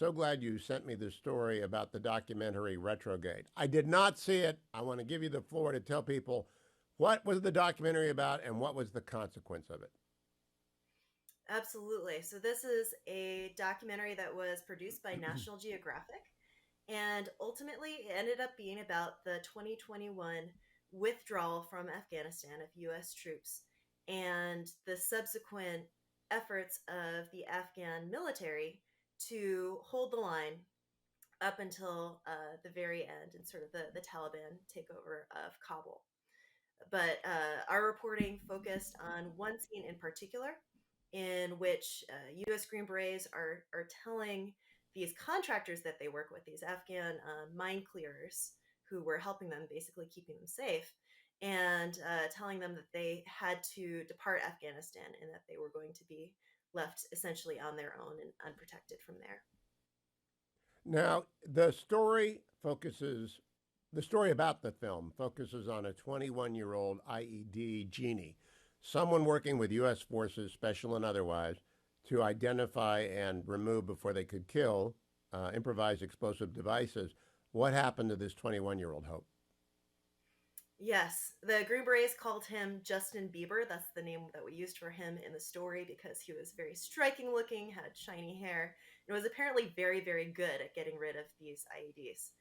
so glad you sent me the story about the documentary Retrograde. I did not see it. I want to give you the floor to tell people what was the documentary about and what was the consequence of it. Absolutely. So this is a documentary that was produced by National Geographic, and ultimately it ended up being about the 2021 withdrawal from Afghanistan of US troops and the subsequent efforts of the Afghan military to hold the line up until the very end and sort of the Taliban takeover of Kabul. But our reporting focused on one scene in particular in which U.S. Green Berets are telling these contractors that they work with, these Afghan mine clearers who were helping them, basically keeping them safe, and telling them that they had to depart Afghanistan and that they were going to be left essentially on their own and unprotected from there. Now, the story about the film focuses on a 21-year-old IED genie, someone working with U.S. forces, special and otherwise, to identify and remove before they could kill improvised explosive devices. What happened to this 21-year-old Hope? Yes, the Green Berets called him Justin Bieber. That's the name that we used for him in the story because he was very striking looking, had shiny hair, and was apparently very, very good at getting rid of these IEDs.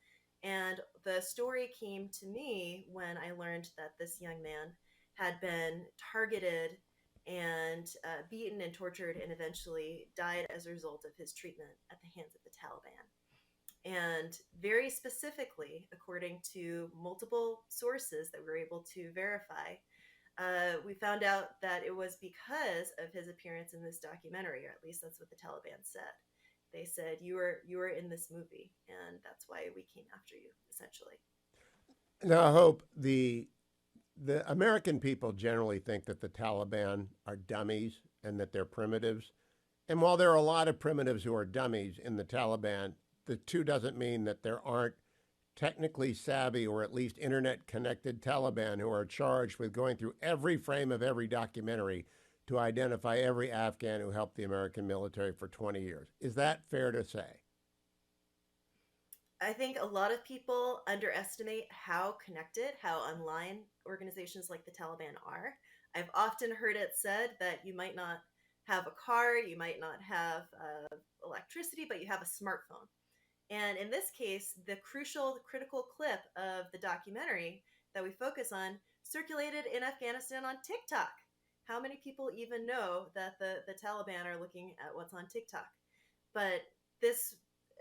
And the story came to me when I learned that this young man had been targeted and beaten and tortured and eventually died as a result of his treatment at the hands of the Taliban. And very specifically, according to multiple sources that we were able to verify, we found out that it was because of his appearance in this documentary, or at least that's what the Taliban said. They said you were in this movie, and that's why we came after you, essentially. Now, Hope, the American people generally think that the Taliban are dummies and that they're primitives. And while there are a lot of primitives who are dummies in the Taliban, the two doesn't mean that there aren't technically savvy or at least internet connected Taliban who are charged with going through every frame of every documentary to identify every Afghan who helped the American military for 20 years. Is that fair to say? I think a lot of people underestimate how connected, how online organizations like the Taliban are. I've often heard it said that you might not have a car, you might not have electricity, but you have a smartphone. And in this case, the critical clip of the documentary that we focus on circulated in Afghanistan on TikTok. How many people even know that the Taliban are looking at what's on TikTok? But this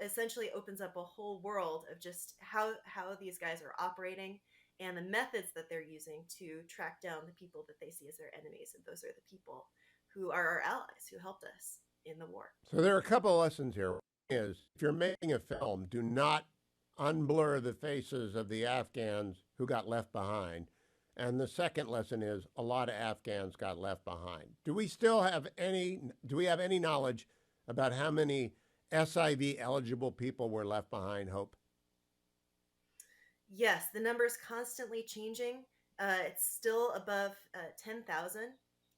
essentially opens up a whole world of just how these guys are operating and the methods that they're using to track down the people that they see as their enemies. And those are the people who are our allies who helped us in the war. So there are a couple of lessons here. One is if you're making a film, do not unblur the faces of the Afghans who got left behind. And the second lesson is a lot of Afghans got left behind. Do we have any knowledge about how many SIV eligible people were left behind, Hope? Yes, the number is constantly changing. It's still above 10,000.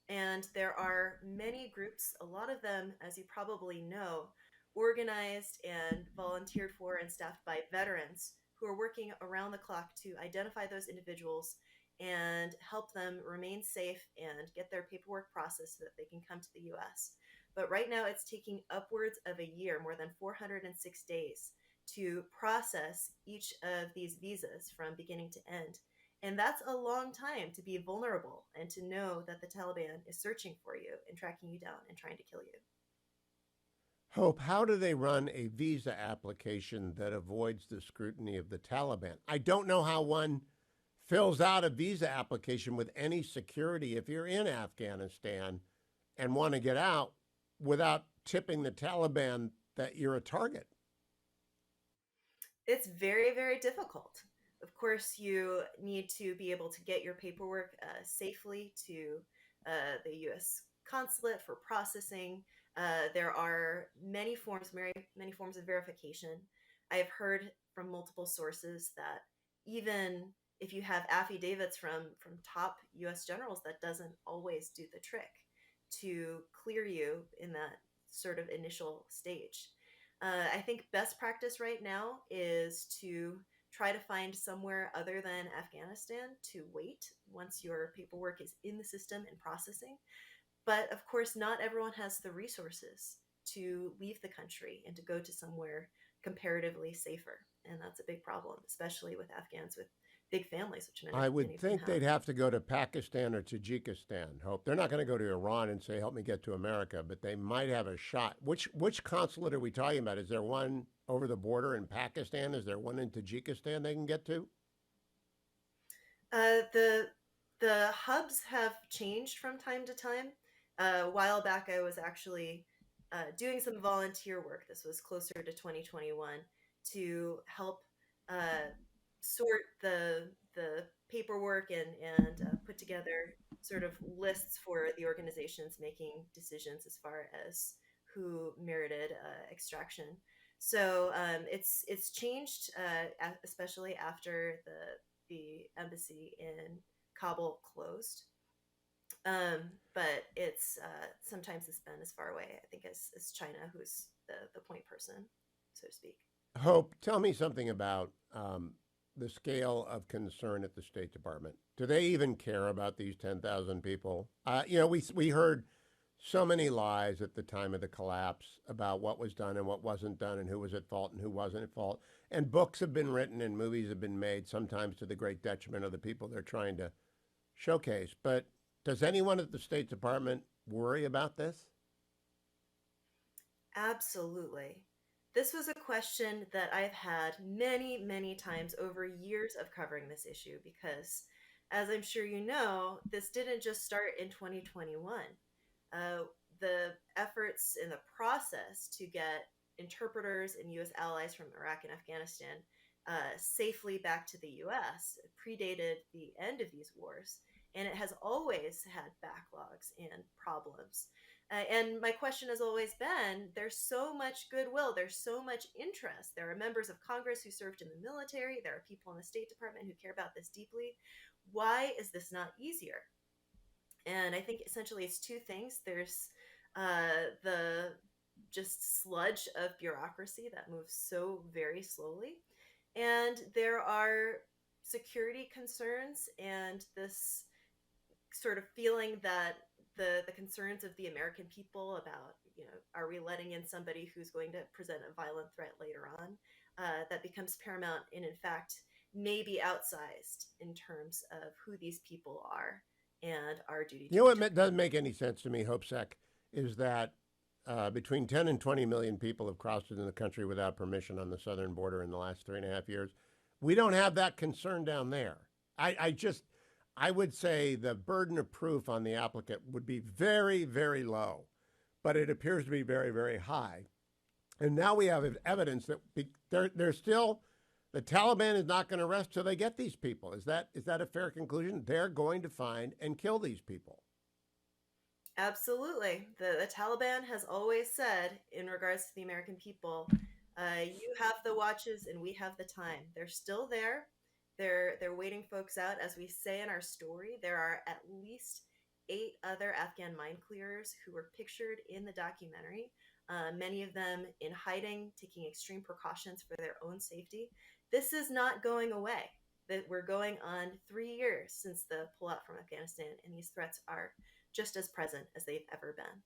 And there are many groups, a lot of them, as you probably know, organized and volunteered for and staffed by veterans who are working around the clock to identify those individuals and help them remain safe and get their paperwork processed so that they can come to the US. But right now, it's taking upwards of a year, more than 406 days, to process each of these visas from beginning to end. And that's a long time to be vulnerable and to know that the Taliban is searching for you and tracking you down and trying to kill you. Hope, how do they run a visa application that avoids the scrutiny of the Taliban? I don't know how one fills out a visa application with any security if you're in Afghanistan and want to get out without tipping the Taliban that you're a target. It's very, very difficult. Of course, you need to be able to get your paperwork safely to the U.S. consulate for processing. There are many forms of verification. I have heard from multiple sources that even if you have affidavits from top U.S. generals, that doesn't always do the trick to clear you in that sort of initial stage. I think best practice right now is to try to find somewhere other than Afghanistan to wait once your paperwork is in the system and processing. But of course, not everyone has the resources to leave the country and to go to somewhere comparatively safer. And that's a big problem, especially with Afghans with big families, which I would many of them think have. they'd have to go to Pakistan or Tajikistan. Hope they're not going to go to Iran and say, "Help me get to America," but they might have a shot. Which consulate are we talking about? Is there one over the border in Pakistan? Is there one in Tajikistan they can get to? The hubs have changed from time to time. A while back, I was actually doing some volunteer work. This was closer to 2021 to help uh, sort the paperwork and put together sort of lists for the organizations making decisions as far as who merited extraction. So it's changed, especially after the embassy in Kabul closed. But it's sometimes it's been as far away, I think, as China, who's the point person, so to speak. Hope, tell me something about the scale of concern at the State Department. Do they even care about these 10,000 people? We heard so many lies at the time of the collapse about what was done and what wasn't done and who was at fault and who wasn't at fault. And books have been written and movies have been made, sometimes to the great detriment of the people they're trying to showcase. But does anyone at the State Department worry about this? Absolutely. This was a question that I've had many, many times over years of covering this issue because, as I'm sure you know, this didn't just start in 2021. Uh, the efforts in the process to get interpreters and U.S. allies from Iraq and Afghanistan safely back to the U.S. predated the end of these wars, and it has always had backlogs and problems. And my question has always been there's so much goodwill, there's so much interest. There are members of Congress who served in the military, there are people in the State Department who care about this deeply. Why is this not easier? And I think essentially it's two things. There's the just sludge of bureaucracy that moves so very slowly, and there are security concerns and this sort of feeling that the concerns of the American people about, are we letting in somebody who's going to present a violent threat later on, that becomes paramount and in fact may be outsized in terms of who these people are and our duty You to know what protect doesn't them. make any sense to me, Hope Sec, is that between 10 and 20 million people have crossed into the country without permission on the southern border in the last 3.5 years. We don't have that concern down there. I just, I would say the burden of proof on the applicant would be very, very low, but it appears to be very, very high. And now we have evidence that they're still, the Taliban is not going to rest till they get these people. Is that a fair conclusion? They're going to find and kill these people. Absolutely. The Taliban has always said, in regards to the American people, you have the watches and we have the time. They're still there. They're waiting folks out. As we say in our story, there are at least 8 other Afghan mine clearers who were pictured in the documentary. Many of them in hiding, taking extreme precautions for their own safety. This is not going away. That we're going on 3 years since the pullout from Afghanistan, and these threats are just as present as they've ever been.